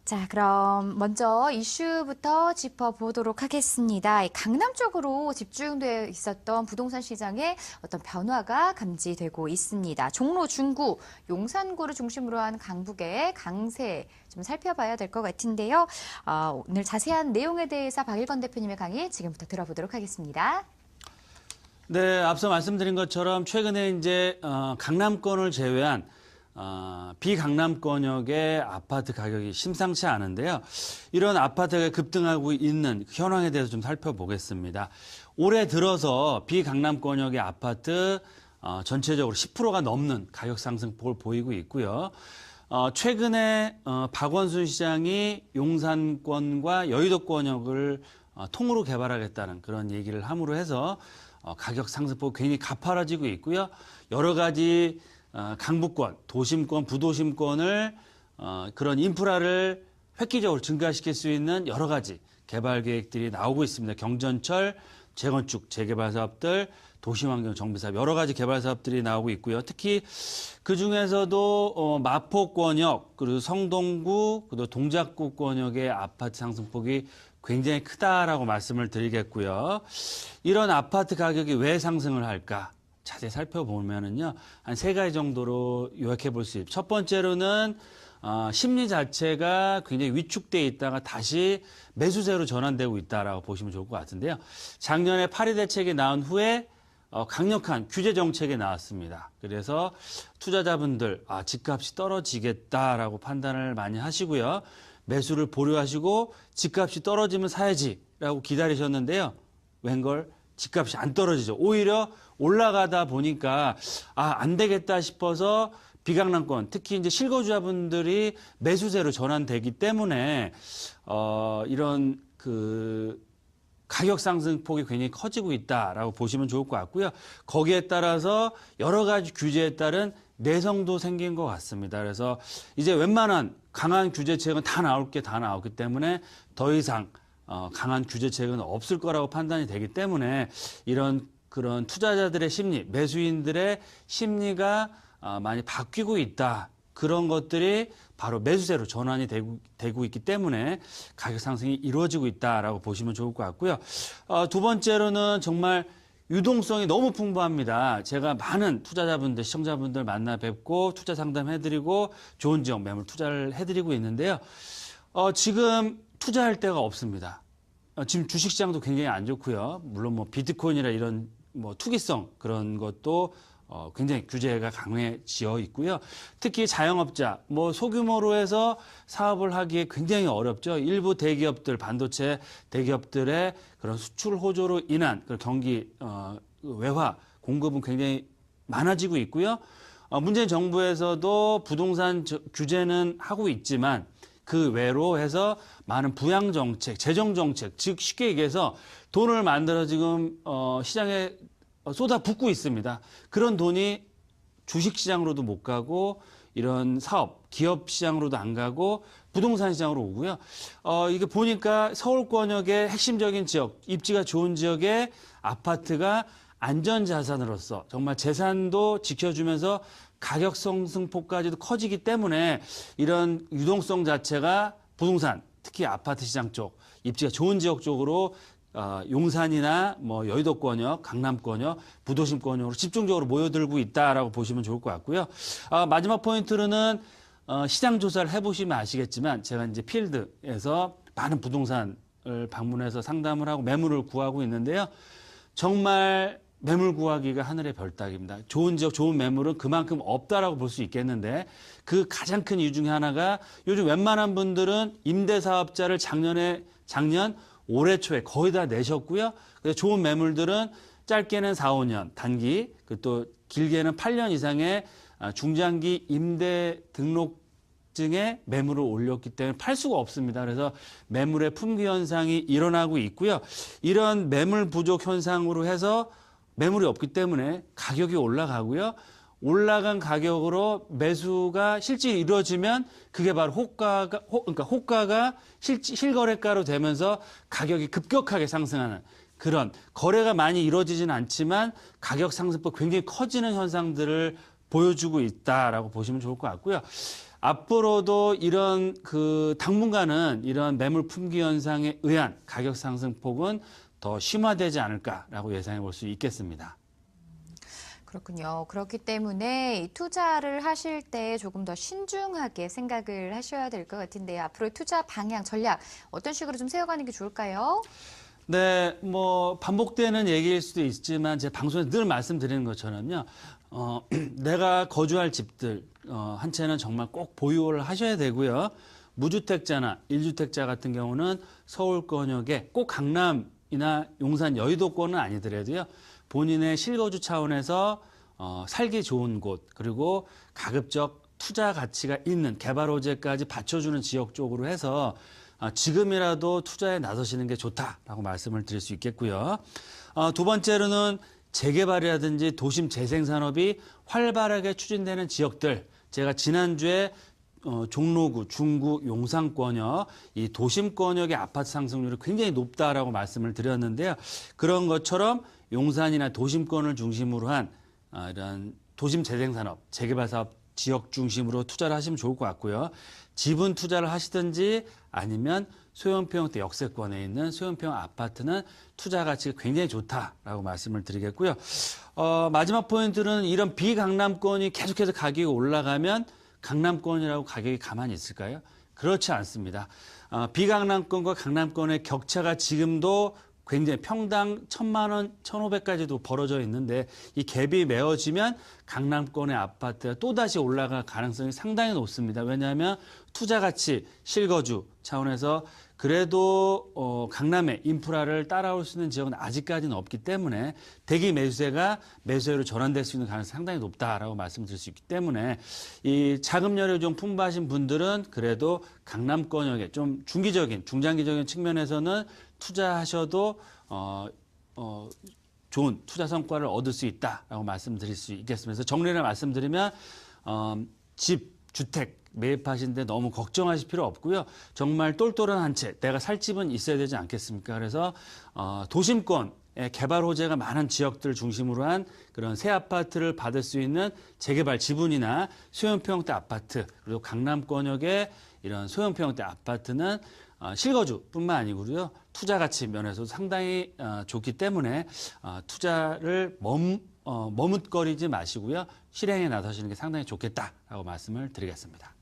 자, 그럼 먼저 이슈부터 짚어보도록 하겠습니다. 강남 쪽으로 집중되어 있었던 부동산 시장에 어떤 변화가 감지되고 있습니다. 종로, 중구, 용산구를 중심으로 한 강북의 강세 좀 살펴봐야 될 것 같은데요. 오늘 자세한 내용에 대해서 박일건 대표님의 강의 지금부터 들어보도록 하겠습니다. 네, 앞서 말씀드린 것처럼 최근에 이제 강남권을 제외한 비강남권역의 아파트 가격이 심상치 않은데요. 이런 아파트가 급등하고 있는 현황에 대해서 좀 살펴보겠습니다. 올해 들어서 비강남권역의 아파트 전체적으로 10%가 넘는 가격 상승폭을 보이고 있고요. 최근에 박원순 시장이 용산권과 여의도권역을 통으로 개발하겠다는 그런 얘기를 함으로 해서 가격 상승폭이 굉장히 가파라지고 있고요. 여러 가지 강북권, 도심권, 부도심권을 그런 인프라를 획기적으로 증가시킬 수 있는 여러 가지 개발 계획들이 나오고 있습니다. 경전철, 재건축, 재개발 사업들, 도시환경 정비 사업 여러 가지 개발 사업들이 나오고 있고요. 특히 그 중에서도 마포권역, 그리고 성동구, 그리고 동작구권역의 아파트 상승폭이 굉장히 크다라고 말씀을 드리겠고요. 이런 아파트 가격이 왜 상승을 할까? 자세히 살펴보면은요, 한 세 가지 정도로 요약해 볼 수 있습니다. 첫 번째로는 심리 자체가 굉장히 위축돼 있다가 다시 매수세로 전환되고 있다라고 보시면 좋을 것 같은데요. 작년에 파리 대책이 나온 후에 강력한 규제 정책이 나왔습니다. 그래서 투자자분들 집값이 떨어지겠다라고 판단을 많이 하시고요. 매수를 보류하시고 집값이 떨어지면 사야지라고 기다리셨는데요. 웬걸 집값이 안 떨어지죠. 오히려 올라가다 보니까 안 되겠다 싶어서 비강남권, 특히 이제 실거주자분들이 매수세로 전환되기 때문에 이런 가격 상승폭이 굉장히 커지고 있다라고 보시면 좋을 것 같고요. 거기에 따라서 여러 가지 규제에 따른 내성도 생긴 것 같습니다. 그래서 이제 웬만한 강한 규제책은 다 나올 게 다 나왔기 때문에 더 이상 강한 규제책은 없을 거라고 판단이 되기 때문에 그런 투자자들의 심리, 매수인들의 심리가 많이 바뀌고 있다. 그런 것들이 바로 매수세로 전환이 되고 있기 때문에 가격 상승이 이루어지고 있다라고 보시면 좋을 것 같고요. 두 번째로는 정말 유동성이 너무 풍부합니다. 제가 많은 투자자분들, 시청자분들 만나 뵙고 투자 상담해드리고 좋은 지역 매물 투자를 해드리고 있는데요. 지금 투자할 데가 없습니다. 지금 주식시장도 굉장히 안 좋고요. 물론 비트코인이나 이런 투기성 그런 것도 굉장히 규제가 강해지어 있고요. 특히 자영업자, 소규모로 해서 사업을 하기에 굉장히 어렵죠. 일부 대기업들, 반도체 대기업들의 그런 수출 호조로 인한 그런 경기 외화 공급은 굉장히 많아지고 있고요. 문재인 정부에서도 부동산 규제는 하고 있지만 그 외로 해서 많은 부양 정책, 재정 정책, 즉 쉽게 얘기해서 돈을 만들어 지금 시장에 쏟아붓고 있습니다. 그런 돈이 주식시장으로도 못 가고 이런 사업, 기업 시장으로도 안 가고 부동산 시장으로 오고요. 이게 보니까 서울권역의 핵심적인 지역, 입지가 좋은 지역의 아파트가 안전자산으로서 정말 재산도 지켜주면서 가격 상승폭까지도 커지기 때문에 이런 유동성 자체가 부동산, 특히 아파트 시장 쪽, 입지가 좋은 지역 쪽으로 용산이나 여의도권역, 강남권역, 부도심권역으로 집중적으로 모여들고 있다라고 보시면 좋을 것 같고요. 마지막 포인트로는 시장 조사를 해보시면 아시겠지만 제가 이제 필드에서 많은 부동산을 방문해서 상담을 하고 매물을 구하고 있는데요. 정말 매물 구하기가 하늘의 별 따기입니다. 좋은 지역, 좋은 매물은 그만큼 없다라고 볼 수 있겠는데 그 가장 큰 이유 중에 하나가 요즘 웬만한 분들은 임대사업자를 작년 올해 초에 거의 다 내셨고요. 그래서 좋은 매물들은 짧게는 4, 5년 단기, 또 길게는 8년 이상의 중장기 임대 등록증에 매물을 올렸기 때문에 팔 수가 없습니다. 그래서 매물의 품귀 현상이 일어나고 있고요. 이런 매물 부족 현상으로 해서 매물이 없기 때문에 가격이 올라가고요. 올라간 가격으로 매수가 실제 이루어지면 그게 바로 호가가 실거래가로 되면서 가격이 급격하게 상승하는 그런 거래가 많이 이루어지진 않지만 가격 상승폭 굉장히 커지는 현상들을 보여주고 있다라고 보시면 좋을 것 같고요. 앞으로도 이런 당분간은 이런 매물 품귀 현상에 의한 가격 상승폭은 더 심화되지 않을까라고 예상해 볼 수 있겠습니다. 그렇군요. 그렇기 때문에 이 투자를 하실 때 조금 더 신중하게 생각을 하셔야 될 것 같은데요. 앞으로의 투자 방향, 전략 어떤 식으로 좀 세워가는 게 좋을까요? 네, 뭐 반복되는 얘기일 수도 있지만 제 방송에서 늘 말씀드리는 것처럼요. 내가 거주할 집들 한 채는 정말 꼭 보유를 하셔야 되고요. 무주택자나 1주택자 같은 경우는 서울권역에 꼭 강남이나 용산 여의도권은 아니더라도요. 본인의 실거주 차원에서 살기 좋은 곳 그리고 가급적 투자 가치가 있는 개발 호재까지 받쳐주는 지역 쪽으로 해서 지금이라도 투자에 나서시는 게 좋다라고 말씀을 드릴 수 있겠고요. 두 번째로는 재개발이라든지 도심 재생산업이 활발하게 추진되는 지역들, 제가 지난주에 종로구, 중구, 용산권역, 이 도심권역의 아파트 상승률이 굉장히 높다라고 말씀을 드렸는데요. 그런 것처럼 용산이나 도심권을 중심으로 한 이런 도심 재생산업, 재개발 사업 지역 중심으로 투자를 하시면 좋을 것 같고요. 지분 투자를 하시든지 아니면 소형평 형태 역세권에 있는 소형평 아파트는 투자 가치가 굉장히 좋다라고 말씀을 드리겠고요. 마지막 포인트는 이런 비강남권이 계속해서 가격이 올라가면 강남권이라고 가격이 가만히 있을까요? 그렇지 않습니다. 비강남권과 강남권의 격차가 지금도 굉장히 평당 1,000만 원, 1,500까지도 벌어져 있는데 이 갭이 메워지면 강남권의 아파트가 또다시 올라갈 가능성이 상당히 높습니다. 왜냐하면 투자 가치, 실거주 차원에서 그래도 강남의 인프라를 따라올 수 있는 지역은 아직까지는 없기 때문에 대기 매수세가 매수세로 전환될 수 있는 가능성이 상당히 높다라고 말씀드릴 수 있기 때문에 이 자금여력이 좀 풍부하신 분들은 그래도 강남권역에 좀 중기적인, 중장기적인 측면에서는 투자하셔도 좋은 투자 성과를 얻을 수 있다라고 말씀드릴 수 있겠습니다. 그래서 정리를 말씀드리면 집, 주택 매입하시는데 너무 걱정하실 필요 없고요. 정말 똘똘한 한 채, 내가 살 집은 있어야 되지 않겠습니까? 그래서 도심권에 개발 호재가 많은 지역들 중심으로 한 그런 새 아파트를 받을 수 있는 재개발 지분이나 소형평 형태 아파트, 그리고 강남권역의 이런 소형평 형태 아파트는 실거주뿐만 아니고요. 투자 가치 면에서도 상당히 좋기 때문에 투자를 머뭇거리지 마시고요. 실행에 나서시는 게 상당히 좋겠다라고 말씀을 드리겠습니다.